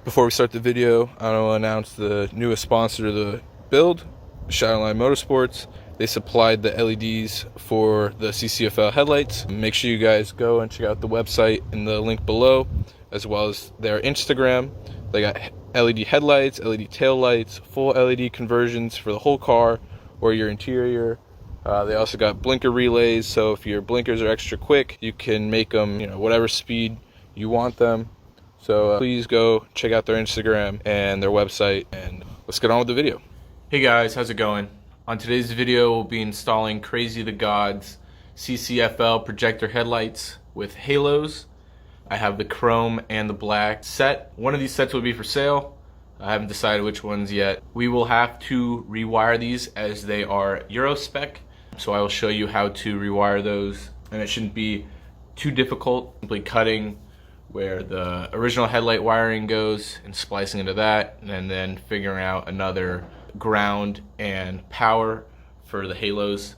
Before we start the video, I want to announce the newest sponsor of the build, Shadowline Motorsports. They supplied the LEDs for the CCFL headlights. Make sure you guys go and check out the website in the link below, as well as their Instagram. They got LED headlights, LED tail lights, full LED conversions for the whole car or your interior. They also got blinker relays, so if your blinkers are extra quick, you can make them, whatever speed you want them. So please go check out their Instagram and their website, and let's get on with the video. Hey guys, how's it going? On today's video, we'll be installing CrazyTheGod's CCFL projector headlights with halos. I have the chrome and the black set. One of these sets will be for sale. I haven't decided which ones yet. We will have to rewire these as they are Euro spec. So I will show you how to rewire those, and it shouldn't be too difficult. Simply cutting where the original headlight wiring goes and splicing into that, and then figuring out another ground and power for the halos.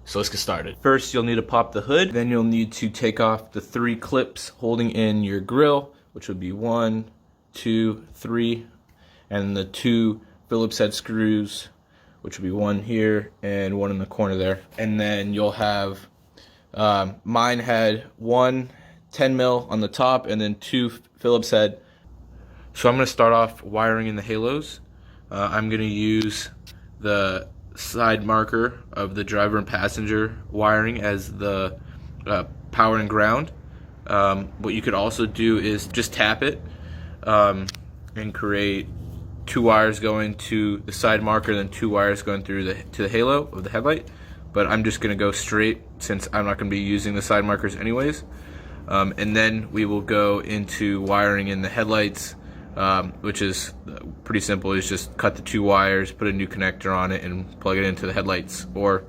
So let's get started. First, you'll need to pop the hood. Then you'll need to take off the 3 clips holding in your grill, which would be 1, 2, 3, and the 2 Phillips head screws, which would be 1 here and 1 in the corner there. And then you'll have, mine had 1 10 mil on the top and then 2 Phillips head. So I'm going to start off wiring in the halos. I'm going to use the side marker of the driver and passenger wiring as the power and ground. What you could also do is just tap it and create 2 wires going to the side marker, then 2 wires going through to the halo of the headlight. But I'm just going to go straight since I'm not going to be using the side markers anyways. And then we will go into wiring in the headlights, which is pretty simple. It's just cut the 2 wires, put a new connector on it, and plug it into the headlights. Or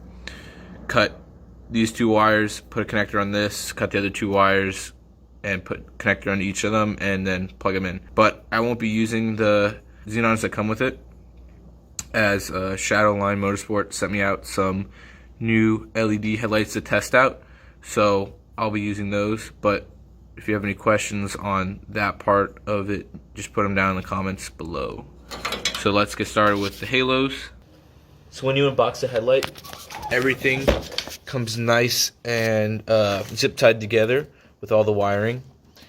cut these 2 wires, put a connector on this, cut the other 2 wires, and put connector on each of them, and then plug them in. But I won't be using the Xenons that come with it, as Shadowline Motorsport sent me out some new LED headlights to test out. So I'll be using those, but if you have any questions on that part of it, just put them down in the comments below. So let's get started with the halos. So when you unbox the headlight, everything comes nice and zip tied together with all the wiring.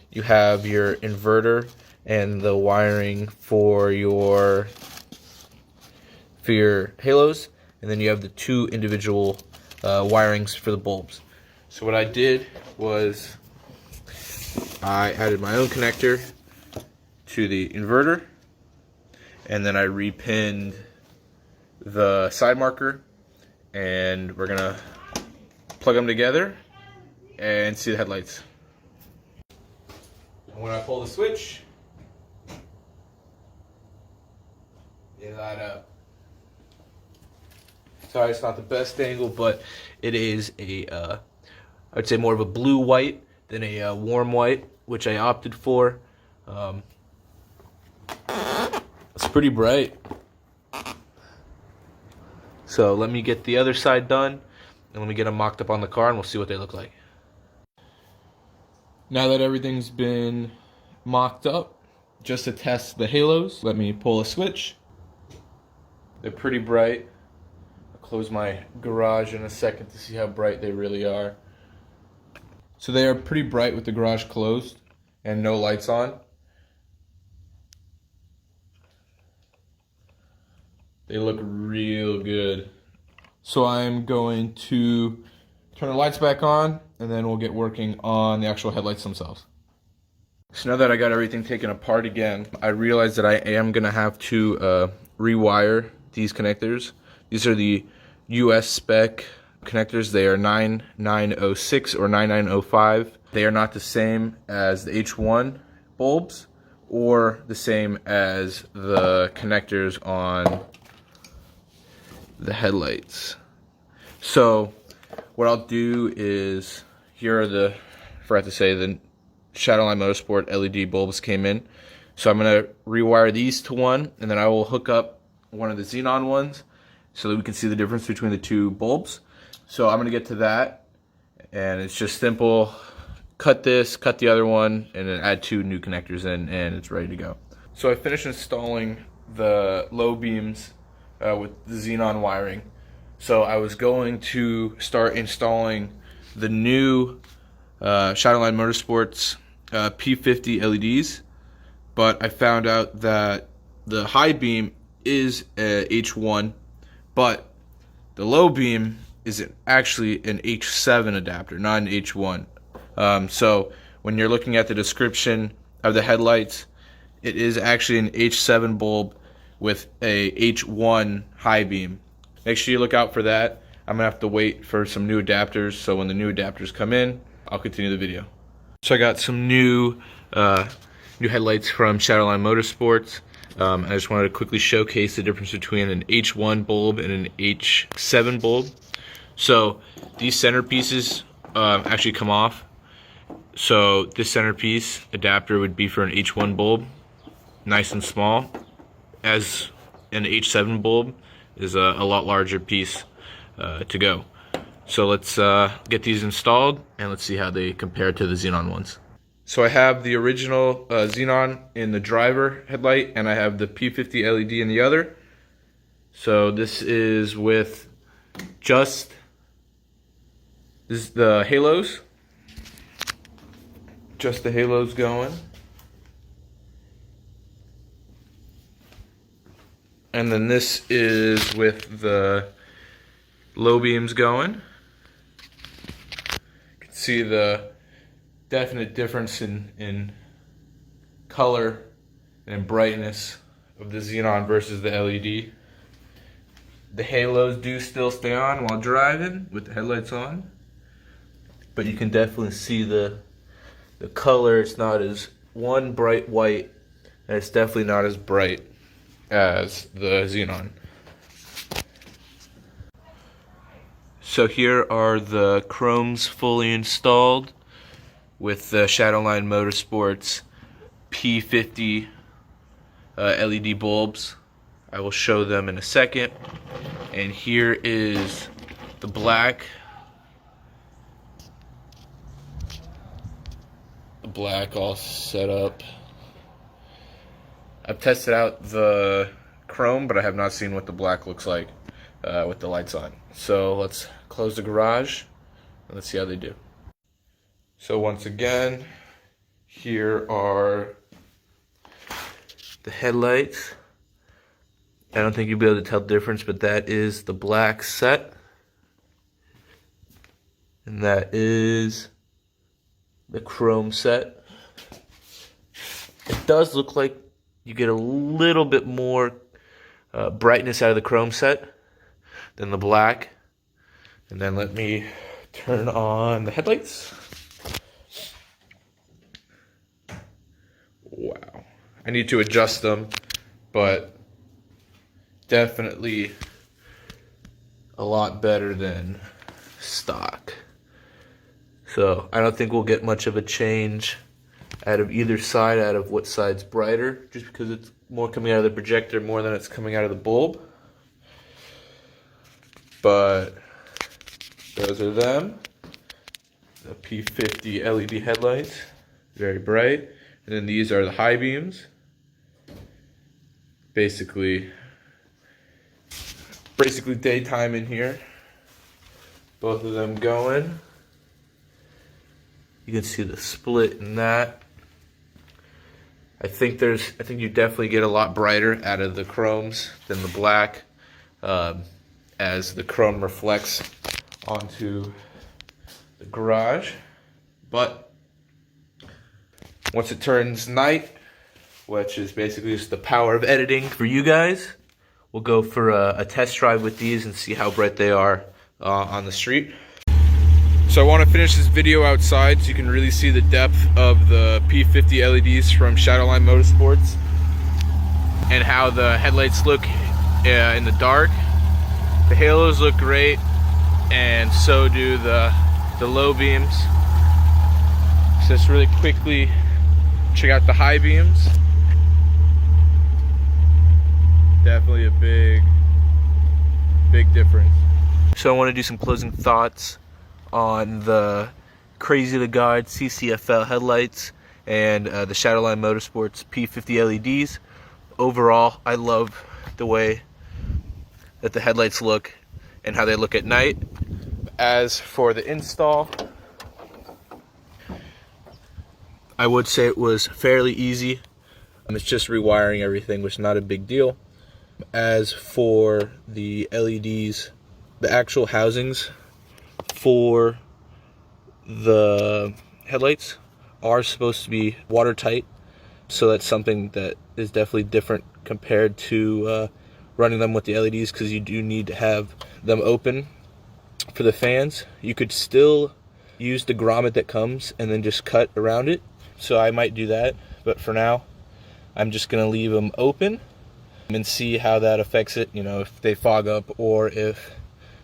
You have your inverter and the wiring for your halos, and then you have the 2 individual wirings for the bulbs. So what I did was I added my own connector to the inverter, and then I repinned the side marker, and we're gonna plug them together and see the headlights. And when I pull the switch, they light up. Sorry, it's not the best angle, but it is a I would say more of a blue white than a warm white, which I opted for. It's pretty bright. So let me get the other side done, and let me get them mocked up on the car, and we'll see what they look like. Now that everything's been mocked up, just to test the halos, let me pull a switch. They're pretty bright. I'll close my garage in a second to see how bright they really are. So they are pretty bright with the garage closed and no lights on. They look real good. So I'm going to turn the lights back on, and then we'll get working on the actual headlights themselves. So now that I got everything taken apart again, I realized that I am going to have to rewire these connectors. These are the US spec connectors. They are 9906 or 9905. They are not the same as the H1 bulbs or the same as the connectors on the headlights. So what I'll do is, here are the, I forgot to say, the Shadowline Motorsport LED bulbs came in. So I'm going to rewire these to one, and then I will hook up one of the Xenon ones so that we can see the difference between the 2 bulbs. So I'm going to get to that, and it's just simple. Cut this, cut the other one, and then add 2 new connectors in, and it's ready to go. So I finished installing the low beams with the Xenon wiring. So I was going to start installing the new Shadowline Motorsports P50 LEDs, but I found out that the high beam is a H1, but the low beam is actually an H7 adapter, not an H1. So when you're looking at the description of the headlights, it is actually an H7 bulb with a H1 high beam. Make sure you look out for that. I'm gonna have to wait for some new adapters, so when the new adapters come in, I'll continue the video. So I got some new headlights from Shadowline Motorsports. I just wanted to quickly showcase the difference between an H1 bulb and an H7 bulb. So these centerpieces actually come off. So this centerpiece adapter would be for an H1 bulb, nice and small, as an H7 bulb is a lot larger piece to go. So let's get these installed and let's see how they compare to the Xenon ones. So I have the original Xenon in the driver headlight, and I have the P50 LED in the other. So this is with this is the halos. Just the halos going. And then this is with the low beams going. You can see the definite difference in color and brightness of the Xenon versus the LED. The halos do still stay on while driving with the headlights on, but you can definitely see the color. It's not as one bright white, and it's definitely not as bright as the Xenon. So here are the chromes fully installed with the Shadowline Motorsports P50 LED bulbs. I will show them in a second. And here is the black. The black all set up. I've tested out the chrome, but I have not seen what the black looks like with the lights on. So let's close the garage and let's see how they do. So once again, here are the headlights. I don't think you'll be able to tell the difference, but that is the black set. And that is the chrome set. It does look like you get a little bit more brightness out of the chrome set than the black. And then let me turn on the headlights. Wow. I need to adjust them, but definitely a lot better than stock. So I don't think we'll get much of a change out of either side, out of what side's brighter, just because it's more coming out of the projector more than it's coming out of the bulb. But those are them. The P50 LED headlights, very bright. And then these are the high beams. Basically daytime in here. Both of them going. You can see the split in that. I think you definitely get a lot brighter out of the chromes than the black, as the chrome reflects onto the garage. But once it turns night, which is basically just the power of editing for you guys, we'll go for a test drive with these and see how bright they are on the street. So I want to finish this video outside so you can really see the depth of the P50 LEDs from Shadowline Motorsports and how the headlights look in the dark. The halos look great, and so do the low beams. So just really quickly check out the high beams. Definitely a big difference. So I want to do some closing thoughts on the CrazyTheGod CCFL headlights and the Shadowline Motorsport's P50 LEDs. Overall, I love the way that the headlights look and how they look at night. As for the install, I would say it was fairly easy. It's just rewiring everything, which is not a big deal. As for the LEDs, the actual housings for the headlights are supposed to be watertight, so that's something that is definitely different compared to running them with the LEDs, because you do need to have them open for the fans. You could still use the grommet that comes and then just cut around it, so I might do that, but for now I'm just going to leave them open and see how that affects it, you know, if they fog up or if,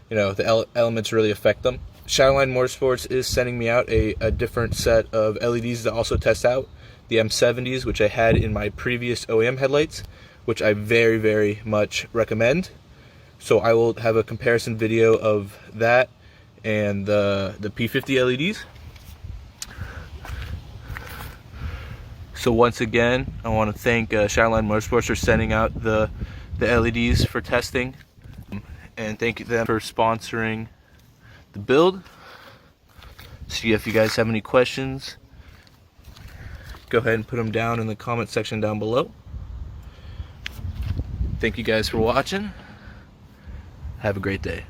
you know, the elements really affect them. Shadowline Motorsports is sending me out a different set of LEDs to also test out, the M70s, which I had in my previous OEM headlights, which I very, very much recommend. So I will have a comparison video of that and the P50 LEDs. So once again, I want to thank Shadowline Motorsports for sending out the LEDs for testing, and thank them for sponsoring the build. See if you guys have any questions, go ahead and put them down in the comment section down below. Thank you guys for watching. Have a great day.